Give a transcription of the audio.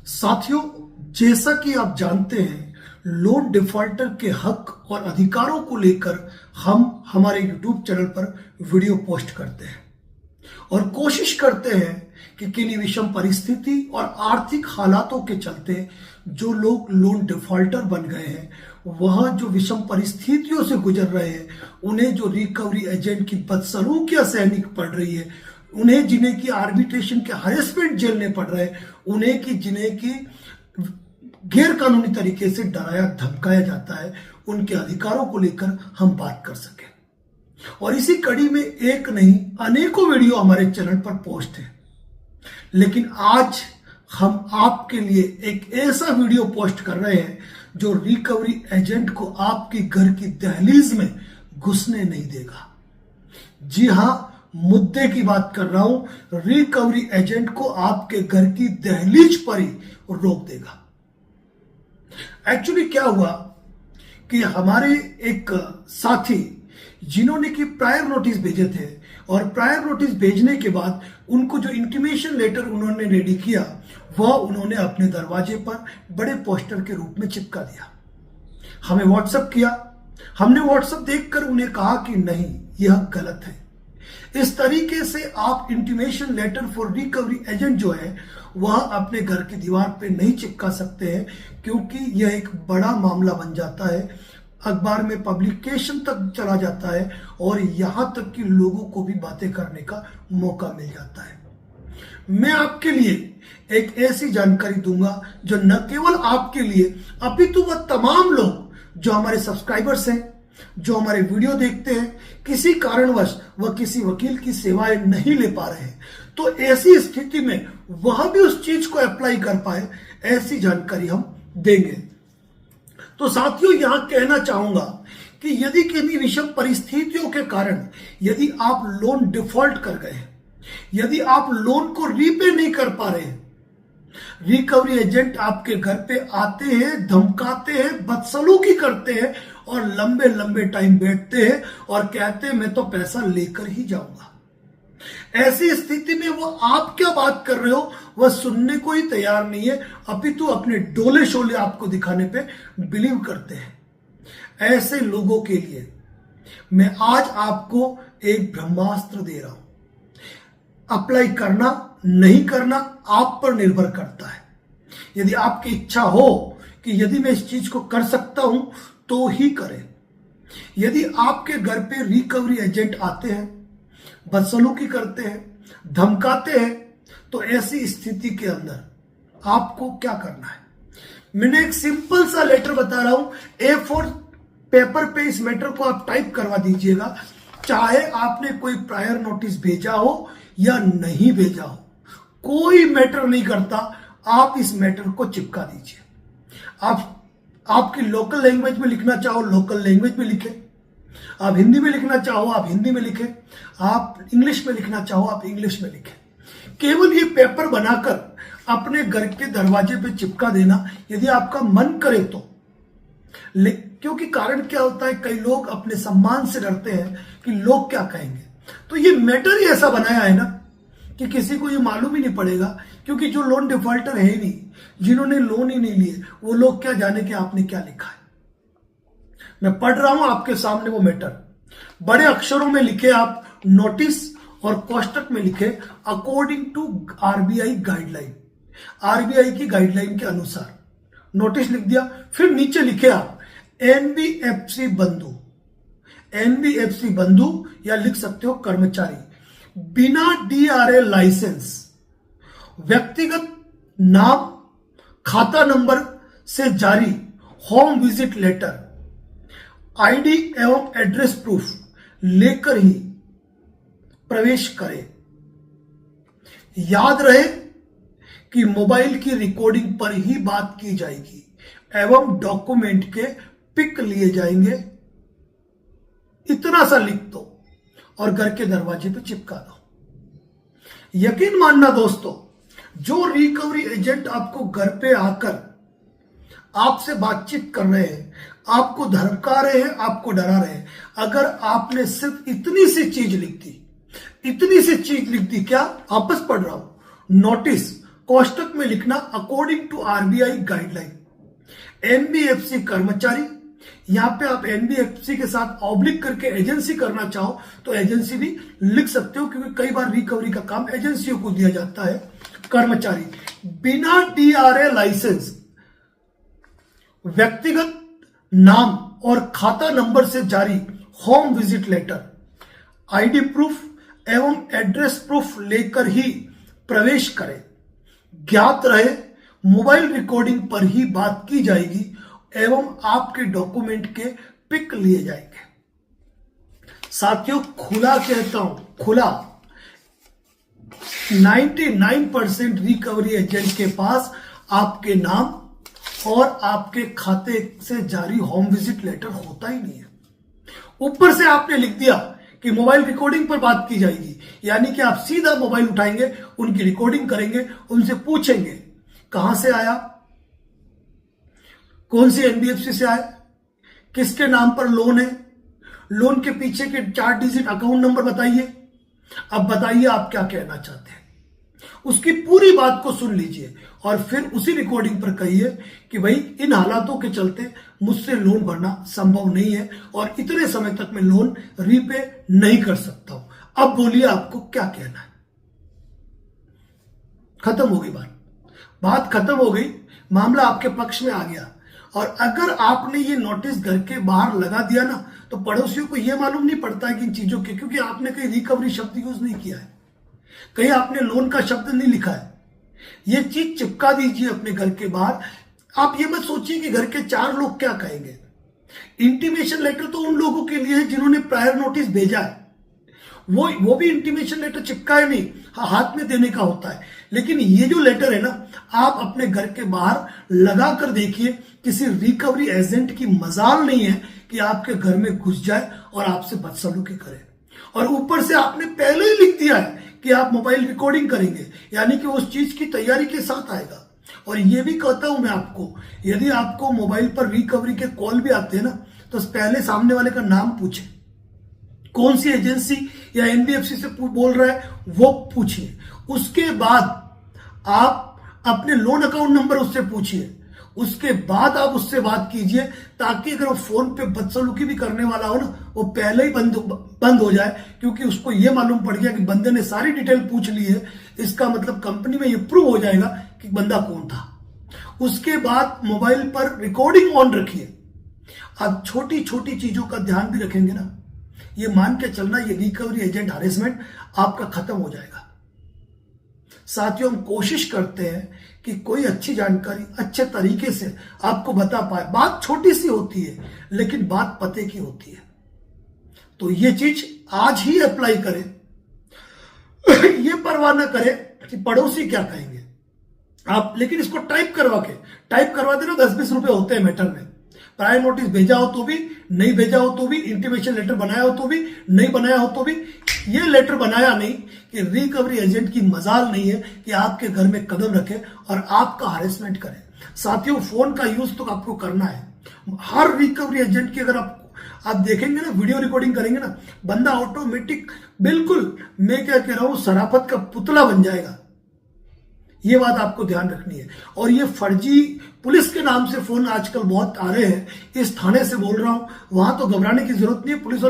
साथियों, जैसा कि आप जानते हैं, लोन डिफॉल्टर के हक और अधिकारों को लेकर हम हमारे YouTube चैनल पर वीडियो पोस्ट करते हैं और कोशिश करते हैं कि किन्हीं विषम परिस्थिति और आर्थिक हालातों के चलते जो लोग लोन डिफॉल्टर बन गए हैं, वह जो विषम परिस्थितियों से गुजर रहे हैं, उन्हें जो रिकवरी एजेंट की बदसलूकियां सहनी पड़ रही है, उन्हें जिन्हें की आर्बिट्रेशन के हरेसमेंट झेलने पड़ रहे हैं, उन्हें की जिन्हें की गैर कानूनी तरीके से डराया धमकाया जाता है, उनके अधिकारों को लेकर हम बात कर सकें। और इसी कड़ी में एक नहीं अनेकों वीडियो हमारे चैनल पर पोस्ट है, लेकिन आज हम आपके लिए एक ऐसा वीडियो पोस्ट कर रहे हैं जो रिकवरी एजेंट को आपके घर की दहलीज में घुसने नहीं देगा। जी हां, मुद्दे की बात कर रहा हूं। रिकवरी एजेंट को आपके घर की दहलीज पर ही रोक देगा। एक्चुअली क्या हुआ कि हमारे एक साथी जिन्होंने कि प्रायर नोटिस भेजे थे और प्रायर नोटिस भेजने के बाद उनको जो इंटीमेशन लेटर उन्होंने रेडी किया, वह उन्होंने अपने दरवाजे पर बड़े पोस्टर के रूप में चिपका दिया। हमें व्हाट्सएप किया, हमने व्हाट्सएप देखकर उन्हें कहा कि नहीं, यह गलत है। इस तरीके से आप intimation letter for recovery agent जो है वह अपने घर की दीवार पे नहीं चिपका सकते हैं, क्योंकि यह एक बड़ा मामला बन जाता है, अखबार में पब्लिकेशन तक चला जाता है और यहां तक कि लोगों को भी बातें करने का मौका मिल जाता है। मैं आपके लिए एक ऐसी जानकारी दूंगा जो न केवल आपके लिए अपितु वह तमाम लोग जो हमारे सब्सक्राइबर्स हैं, जो हमारे वीडियो देखते हैं, किसी कारणवश वह किसी वकील की सेवाएं नहीं ले पा रहे हैं, तो ऐसी स्थिति में वह भी उस चीज को अप्लाई कर पाए, ऐसी जानकारी हम देंगे। तो साथियों, यहां कहना चाहूंगा कि यदि किन्हीं विषम परिस्थितियों के कारण यदि आप लोन डिफॉल्ट कर गए, यदि आप लोन को रीपे नहीं कर पा रहे, रिकवरी एजेंट आपके घर पे आते हैं, धमकाते हैं, बदसलूकी करते हैं और लंबे लंबे टाइम बैठते हैं और कहते हैं मैं तो पैसा लेकर ही जाऊंगा। ऐसी स्थिति में वो आप क्या बात कर रहे हो वह सुनने को ही तैयार नहीं है, अपितु अपने डोले शोले आपको दिखाने पे बिलीव करते हैं। ऐसे लोगों के लिए मैं आज आपको एक ब्रह्मास्त्र दे रहा हूं। अप्लाई करना नहीं करना आप पर निर्भर करता है। यदि आपकी इच्छा हो कि यदि मैं इस चीज को कर सकता हूं तो ही करें। यदि आपके घर पे रिकवरी एजेंट आते हैं, बदसलूकी करते हैं, धमकाते हैं, तो ऐसी स्थिति के अंदर आपको क्या करना है? मैंने एक सिंपल सा लेटर बता रहा हूं, A4 पेपर पे इस मैटर को आप टाइप करवा दीजिएगा। चाहे आपने कोई प्रायर नोटिस भेजा हो या नहीं भेजा हो, कोई मैटर नहीं करता, आप इस मैटर को चिपका दीजिए। आप आपकी लोकल लैंग्वेज में लिखना चाहो लोकल लैंग्वेज में लिखें, आप हिंदी में लिखना चाहो आप हिंदी में लिखें, आप इंग्लिश में लिखना चाहो आप इंग्लिश में लिखें। केवल ये पेपर बनाकर अपने घर के दरवाजे पे चिपका देना यदि आपका मन करे तो। क्योंकि कारण क्या होता है, कई लोग अपने सम्मान से डरते हैं कि लोग क्या कहेंगे, तो ये मैटर ही ऐसा बनाया है ना कि किसी को ये मालूम ही नहीं पड़ेगा, क्योंकि जो लोन डिफॉल्टर है नहीं, जिन्होंने लोन ही नहीं लिए, वो लोग क्या जाने कि आपने क्या लिखा है। मैं पढ़ रहा हूं आपके सामने वो मैटर, बड़े अक्षरों में लिखे आप नोटिस और कोष्टक में लिखे according to RBI guideline, RBI की गाइडलाइन के अनुसार नोटिस लिख दिया। फिर नीचे लिखे आप एनबीएफसी बंधु, एनबीएफसी बंधु या लिख सकते हो कर्मचारी, बिना डीआरए लाइसेंस, व्यक्तिगत नाम खाता नंबर से जारी होम विजिट लेटर, आईडी एवं एड्रेस प्रूफ लेकर ही प्रवेश करें। याद रहे कि मोबाइल की रिकॉर्डिंग पर ही बात की जाएगी एवं डॉक्यूमेंट के पिक लिए जाएंगे। इतना सा लिख दो और घर के दरवाजे पे चिपका दो। यकीन मानना दोस्तों, जो रिकवरी एजेंट आपको घर पे आकर आपसे बातचीत कर रहे हैं, आपको धमका रहे हैं, आपको डरा रहे हैं, अगर आपने सिर्फ इतनी सी चीज लिख दी, इतनी सी चीज लिख दी, क्या वापस पढ़ रहा हूं, नोटिस कोष्टक में लिखना according to RBI guideline. NBFC कर्मचारी, यहां पे आप एनबीएफसी के साथ ऑब्लिक करके एजेंसी करना चाहो तो एजेंसी भी लिख सकते हो, क्योंकि कई बार रिकवरी का काम एजेंसियों को दिया जाता है। कर्मचारी बिना डीआरए लाइसेंस, व्यक्तिगत नाम और खाता नंबर से जारी home visit letter, ID proof एवं एड्रेस प्रूफ लेकर ही प्रवेश करें। ज्ञात रहे मोबाइल रिकॉर्डिंग पर ही बात की जाएगी एवं आपके डॉक्यूमेंट के पिक लिए जाएंगे। साथियों, खुला कहता हूं, खुला 99% रिकवरी एजेंट के पास आपके नाम और आपके खाते से जारी होम विजिट लेटर होता ही नहीं है। ऊपर से आपने लिख दिया कि मोबाइल रिकॉर्डिंग पर बात की जाएगी, यानी कि आप सीधा मोबाइल उठाएंगे, उनकी रिकॉर्डिंग करेंगे, उनसे पूछेंगे कहां से आया, कौन सी एनबीएफसी से आया, किसके नाम पर लोन है, लोन के पीछे के 4 डिजिट अकाउंट नंबर बताइए। अब बताइए आप क्या कहना चाहते हैं। उसकी पूरी बात को सुन लीजिए और फिर उसी रिकॉर्डिंग पर कहिए कि भाई इन हालातों के चलते मुझसे लोन भरना संभव नहीं है और इतने समय तक मैं लोन रीपे नहीं कर सकता हूं। अब बोलिए आपको क्या कहना है। खत्म हो गई बात खत्म हो गई, मामला आपके पक्ष में आ गया। और अगर आपने ये नोटिस घर के बाहर लगा दिया ना, तो पड़ोसियों को यह मालूम नहीं पड़ता है कि इन चीजों के, क्योंकि आपने कहीं रिकवरी शब्द यूज नहीं किया है, कहीं आपने लोन का शब्द नहीं लिखा है। ये चीज चिपका दीजिए अपने घर के बाहर। आप ये मत सोचिए कि घर के 4 लोग क्या कहेंगे। इंटीमेशन लेटर तो उन लोगों के लिए है जिन्होंने प्रायर नोटिस भेजा है, वो भी इंटीमेशन लेटर चिपकाए नहीं, हाथ में देने का होता है। लेकिन ये जो लेटर है ना, आप अपने घर के बाहर लगा कर देखिए, किसी रिकवरी एजेंट की मजाल नहीं है कि आपके घर में घुस जाए और आपसे बदसलूकी करे। और ऊपर से आपने पहले ही लिख दिया है कि आप मोबाइल रिकॉर्डिंग करेंगे, यानी कि उस चीज की तैयारी के साथ आएगा। और ये भी कहता हूं मैं आपको, यदि आपको मोबाइल पर रिकवरी के कॉल भी आते हैं ना, तो पहले सामने वाले का नाम पूछे, कौन सी एजेंसी या एनबीएफसी से बोल रहा है वो पूछिए। उसके बाद आप अपने लोन अकाउंट नंबर उससे पूछिए, उसके बाद आप उससे बात कीजिए, ताकि अगर वो फोन पे बदसलूकी भी करने वाला हो ना, वो पहले ही बंद हो जाए। क्योंकि उसको ये मालूम पड़ गया कि बंदे ने सारी डिटेल पूछ ली है, इसका मतलब कंपनी में ये प्रूव हो जाएगा कि बंदा कौन था। उसके बाद मोबाइल पर रिकॉर्डिंग ऑन रखिए। आप छोटी छोटी चीजों का ध्यान भी रखेंगे ना, ये मान के चलना, ये रिकवरी एजेंट हैरेसमेंट आपका खत्म हो जाएगा। साथियों, हम कोशिश करते हैं कि कोई अच्छी जानकारी अच्छे तरीके से आपको बता पाए। बात छोटी सी होती है, लेकिन बात पते की होती है। तो ये चीज आज ही अप्लाई करें। ये परवाह ना करें कि पड़ोसी क्या कहेंगे आप, लेकिन इसको टाइप करवा देना। 10-20 रुपए होते हैं मैटर में। प्रायर नोटिस भेजा हो तो भी, नहीं भेजा हो तो भी, इंटीमेशन लेटर बनाया हो तो भी, नहीं बनाया हो तो भी, ये लेटर बनाया नहीं कि रिकवरी एजेंट की मजाल नहीं है कि आपके घर में कदम रखे और आपका हैरेसमेंट करे। साथियों, फोन का यूज तो आपको करना है। हर रिकवरी एजेंट की अगर आप देखेंगे ना, वीडियो रिकॉर्डिंग करेंगे ना, बंदा ऑटोमेटिक, बिल्कुल मैं क्या कह रहा हूं, शराफत का पुतला बन जाएगा। ये बात आपको ध्यान रखनी है। और ये फर्जी पुलिस के नाम से फोन आजकल बहुत आ रहे हैं, इस थाने से बोल रहा हूं, वहां तो घबराने की जरूरत नहीं है। पुलिस